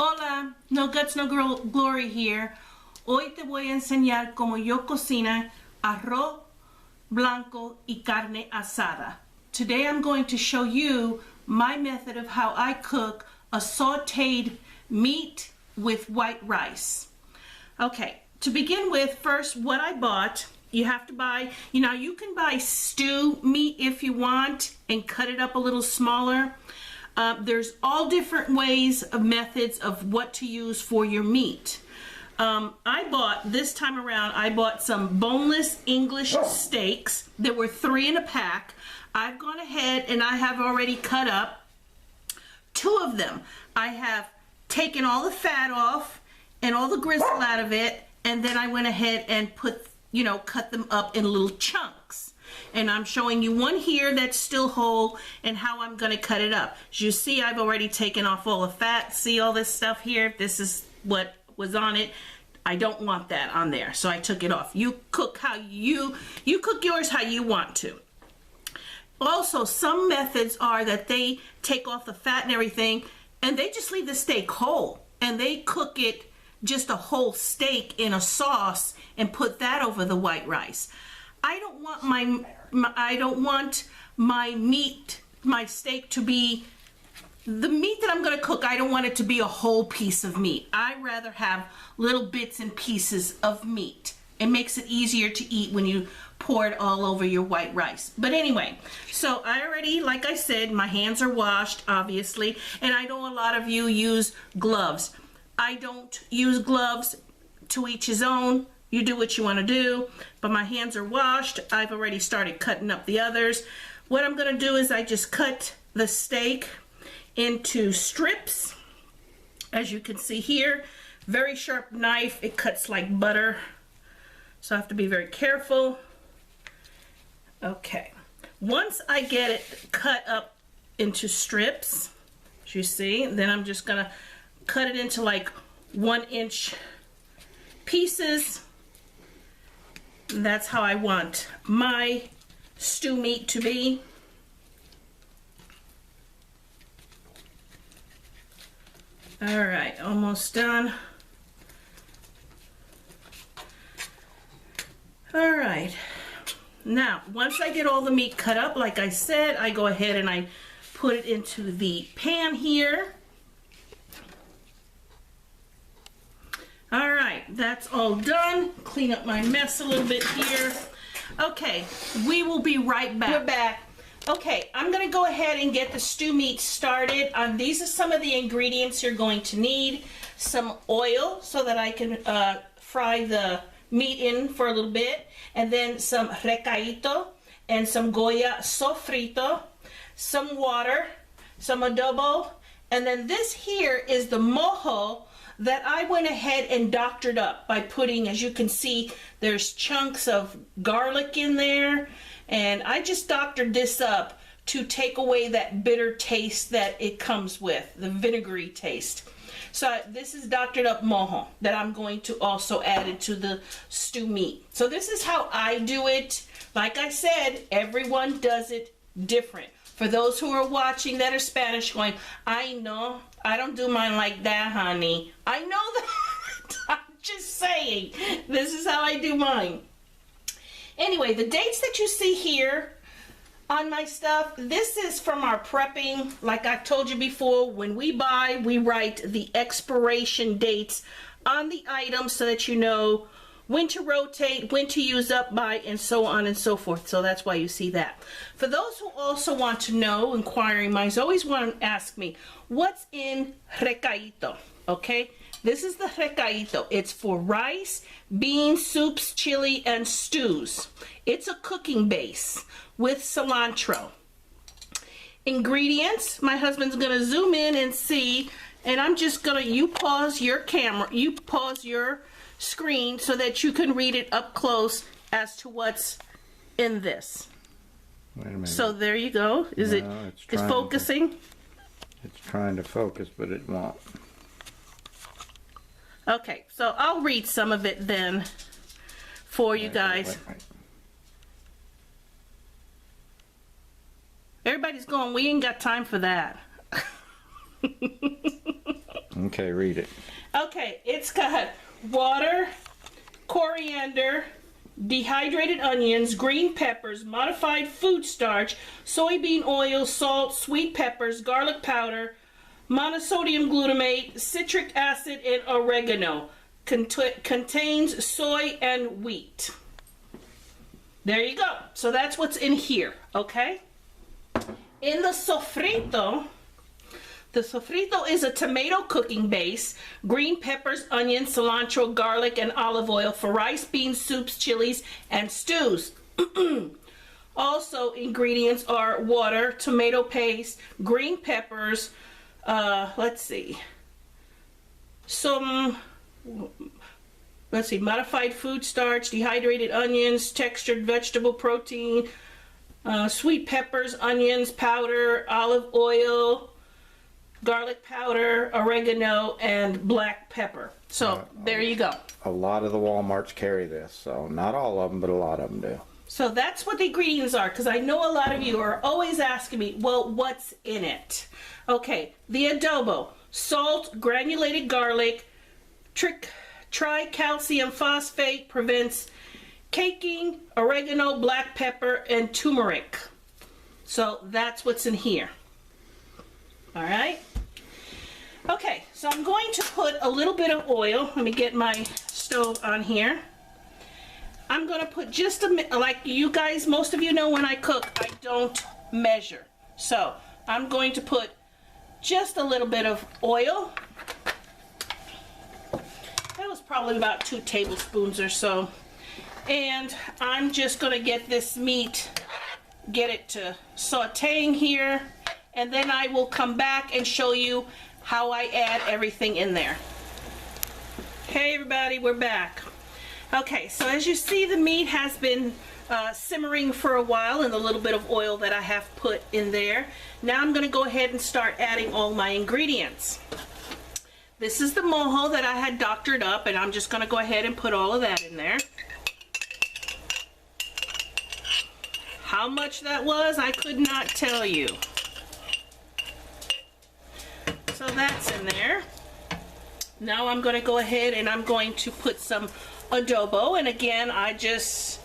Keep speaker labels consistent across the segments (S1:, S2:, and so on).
S1: Hola, No Guts, No Glory here. Hoy te voy a enseñar cómo yo cocino arroz blanco y carne asada. Today I'm going to show you my method of how I cook a sauteed meat with white rice. Okay, to begin with, first what I bought, you have to buy, you can buy stew meat if you want and cut it up a little smaller. There's all different ways of methods of what to use for your meat. This time around, I bought some boneless English steaks. There were 3 in a pack. I've gone ahead and I have already cut up 2 of them. I have taken all the fat off and all the gristle out of it, and then I went ahead and cut them up in little chunks. And I'm showing you one here that's still whole and how I'm going to cut it up. As you see, I've already taken off all the fat. See all this stuff here? This is what was on it. I don't want that on there, so I took it off. You cook you cook yours how you want to. Also, some methods are that they take off the fat and everything, and they just leave the steak whole, and they cook it just a whole steak in a sauce and put that over the white rice. I don't want my steak to be, the meat that I'm going to cook, I don't want it to be a whole piece of meat. I rather have little bits and pieces of meat. It makes it easier to eat when you pour it all over your white rice. But anyway, so I already, like I said, my hands are washed, obviously, and I know a lot of you use gloves. I don't use gloves, to each his own. You do what you want to do, but my hands are washed. I've already started cutting up the others. What I'm going to do is I just cut the steak into strips. As you can see here, very sharp knife. It cuts like butter, so I have to be very careful. Okay, once I get it cut up into strips, as you see, then I'm just going to cut it into like 1-inch pieces. That's how I want my stew meat to be. All right, almost done. All right, now once I get all the meat cut up, like I said, I go ahead and I put it into the pan here. All right, that's all done. Clean up my mess a little bit here. Okay, we will be right back. We're back. Okay, I'm gonna go ahead and get the stew meat started. These are some of the ingredients you're going to need. Some oil so that I can fry the meat in for a little bit. And then some recaito and some goya sofrito. Some water, some adobo. And then this here is the mojo that I went ahead and doctored up by putting, as you can see, there's chunks of garlic in there, and I just doctored this up to take away that bitter taste that it comes with, the vinegary taste. So this is doctored up mojo that I'm going to also add into the stew meat. So this is how I do it. Like I said, everyone does it different. For those who are watching that are Spanish going, I know, I don't do mine like that, honey. I know that. I'm just saying. This is how I do mine. Anyway, the dates that you see here on my stuff, this is from our prepping. Like I told you before, when we buy, we write the expiration dates on the items so that you know when to rotate, when to use up by, and so on and so forth. So that's why you see that. For those who also want to know, inquiring minds always want to ask me, what's in recaito? Okay, this is the recaito. It's for rice, beans, soups, chili, and stews. It's a cooking base with cilantro. Ingredients, my husband's gonna zoom in and see, and I'm just gonna, you pause your camera, you pause your screen so that you can read it up close as to what's in this.
S2: Wait a minute.
S1: So there you go. Is it focusing?
S2: It's trying to focus, but it won't.
S1: Okay, so I'll read some of it then for you guys.
S2: Wait.
S1: Everybody's going, we ain't got time for that.
S2: Okay, read it.
S1: Okay, it's got water, coriander, dehydrated onions, green peppers, modified food starch, soybean oil, salt, sweet peppers, garlic powder, monosodium glutamate, citric acid, and oregano. Contains soy and wheat. There you go. So that's what's in here, okay? In the sofrito is a tomato cooking base, green peppers, onions, cilantro, garlic, and olive oil for rice, beans, soups, chilies, and stews. Also, ingredients are water, tomato paste, green peppers, modified food starch, dehydrated onions, textured vegetable protein, sweet peppers, onions, powder, olive oil, garlic powder, oregano, and black pepper. So there you go.
S2: A lot of the Walmarts carry this, so not all of them, but a lot of them do.
S1: So that's what the ingredients are, because I know a lot of you are always asking me, well, what's in it? Okay, the adobo, salt, granulated garlic, tricalcium phosphate prevents caking, oregano, black pepper, and turmeric. So that's what's in here. All right. Okay, so I'm going to put a little bit of oil. Let me get my stove on here. I'm going to put just like you guys, most of you know when I cook, I don't measure. So I'm going to put just a little bit of oil. That was probably about 2 tablespoons or so. And I'm just going to get this meat, get it to sauteing here. And then I will come back and show you how I add everything in there. Hey everybody, we're back. Okay, so as you see, the meat has been simmering for a while in the little bit of oil that I have put in there. Now I'm going to go ahead and start adding all my ingredients. This is the mojo that I had doctored up, and I'm just going to go ahead and put all of that in there. How much that was, I could not tell you. So that's in there. Now I'm going to go ahead and I'm going to put some adobo, and again I just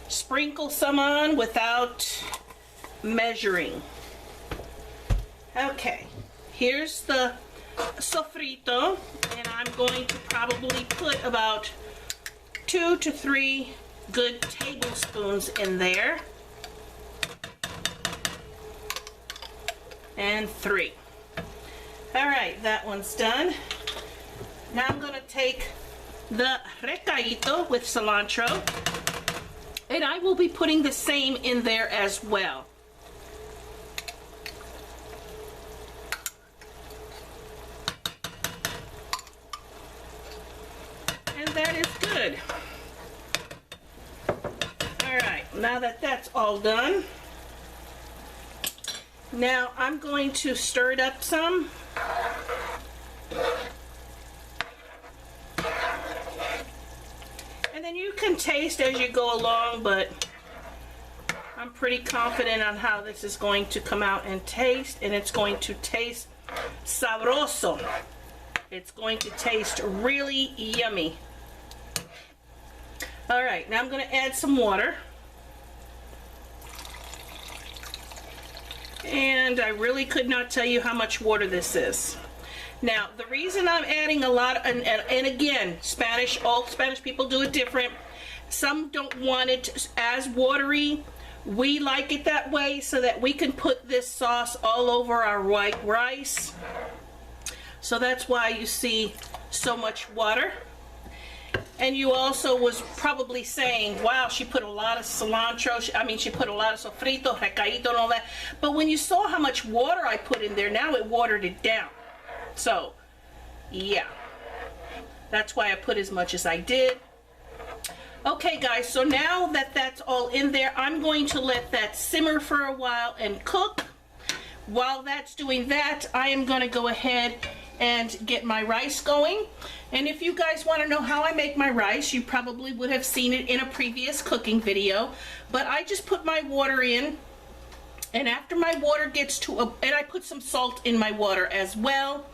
S1: sprinkle some on without measuring. Okay, here's the sofrito, and I'm going to probably put about 2 to 3 good tablespoons in there, and 3. All right, that one's done. Now I'm going to take the recaito with cilantro, and I will be putting the same in there as well. And that is good. All right, now that that's all done, now I'm going to stir it up some. And then you can taste as you go along, but I'm pretty confident on how this is going to come out and taste, and it's going to taste sabroso. It's going to taste really yummy. All right, now I'm going to add some water. And I really could not tell you how much water this is. Now, the reason I'm adding a lot, and again, all Spanish people do it different. Some don't want it as watery. We like it that way so that we can put this sauce all over our white rice. So that's why you see so much water. And you also was probably saying, wow, she put a lot of cilantro, she put a lot of sofrito, recaito, and all that. But when you saw how much water I put in there, now it watered it down. So, yeah. That's why I put as much as I did. Okay, guys, so now that that's all in there, I'm going to let that simmer for a while and cook. While that's doing that, I am going to go ahead and get my rice going. And if you guys want to know how I make my rice, you probably would have seen it in a previous cooking video. But I just put my water in, and after my water gets to and I put some salt in my water as well.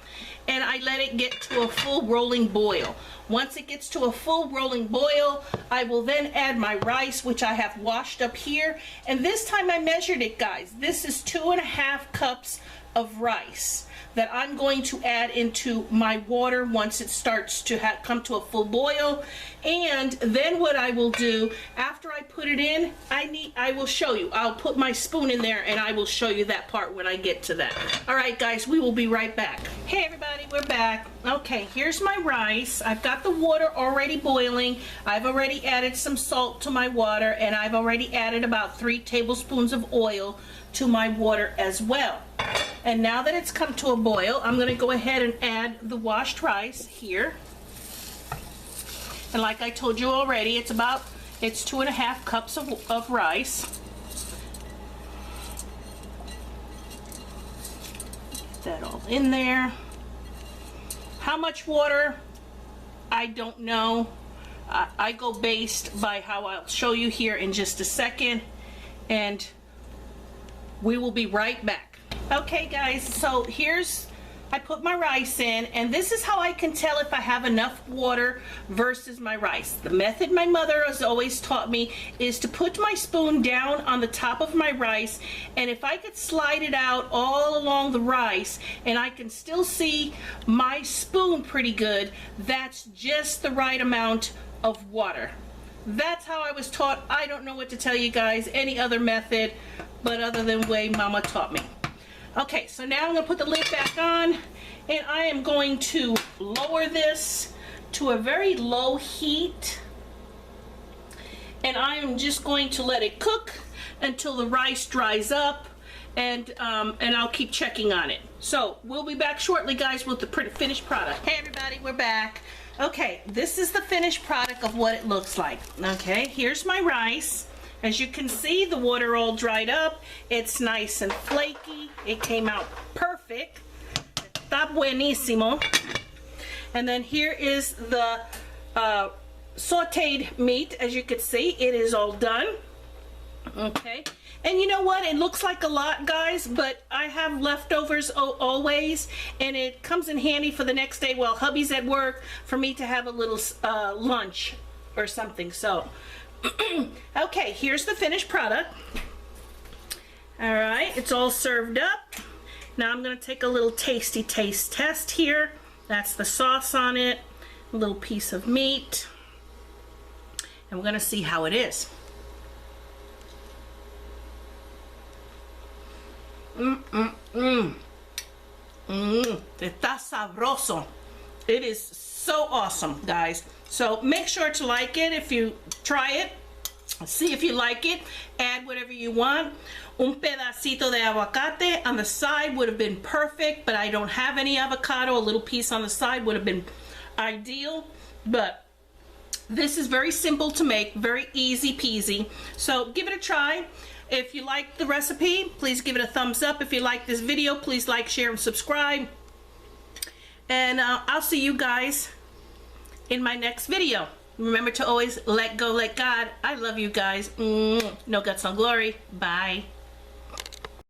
S1: and I let it get to a full rolling boil. Once it gets to a full rolling boil, I will then add my rice, which I have washed up here. And this time I measured it, guys. This is 2.5 cups of rice that I'm going to add into my water once it starts to come to a full boil. And then what I will do after I put it in, I will show you. I'll put my spoon in there and I will show you that part when I get to that. All right, guys, we will be right back. Hey everybody, we're back. Okay, here's my rice. I've got the water already boiling. I've already added some salt to my water, and I've already added about 3 tablespoons of oil to my water as well. And now that it's come to a boil, I'm going to go ahead and add the washed rice here. And like I told you already, it's 2.5 cups of rice. Get that all in there. How much water? I don't know. I go based by how I'll show you here in just a second. And we will be right back. Okay guys, so I put my rice in, and this is how I can tell if I have enough water versus my rice. The method my mother has always taught me is to put my spoon down on the top of my rice, and if I could slide it out all along the rice and I can still see my spoon pretty good, that's just the right amount of water. That's how I was taught. I don't know what to tell you guys, any other method, but other than way Mama taught me. Okay, so now I'm going to put the lid back on, and I am going to lower this to a very low heat, and I am just going to let it cook until the rice dries up, and I'll keep checking on it. So we'll be back shortly, guys, with the finished product. Hey everybody, we're back. Okay, this is the finished product of what it looks like. Okay, here's my rice. As you can see, the water all dried up. It's nice and flaky. It came out perfect. Está buenísimo. And then here is the sauteed meat. As you can see, it is all done. Okay. And you know what? It looks like a lot, guys, but I have leftovers always, and it comes in handy for the next day while hubby's at work for me to have a little lunch or something. So okay, here's the finished product. All right, it's all served up. Now I'm going to take a little tasty taste test here. That's the sauce on it, a little piece of meat, and we're going to see how it is. Está sabroso. It is so awesome, guys. So make sure to like it if you try it. See if you like it. Add whatever you want. Un pedacito de aguacate on the side would have been perfect, but I don't have any avocado. A little piece on the side would have been ideal, but this is very simple to make, very easy peasy. So give it a try. If you like the recipe, please give it a thumbs up. If you like this video, please like, share, and subscribe. And I'll see you guys in my next video. Remember to always let go, let God. I love you guys. No guts, no glory. Bye.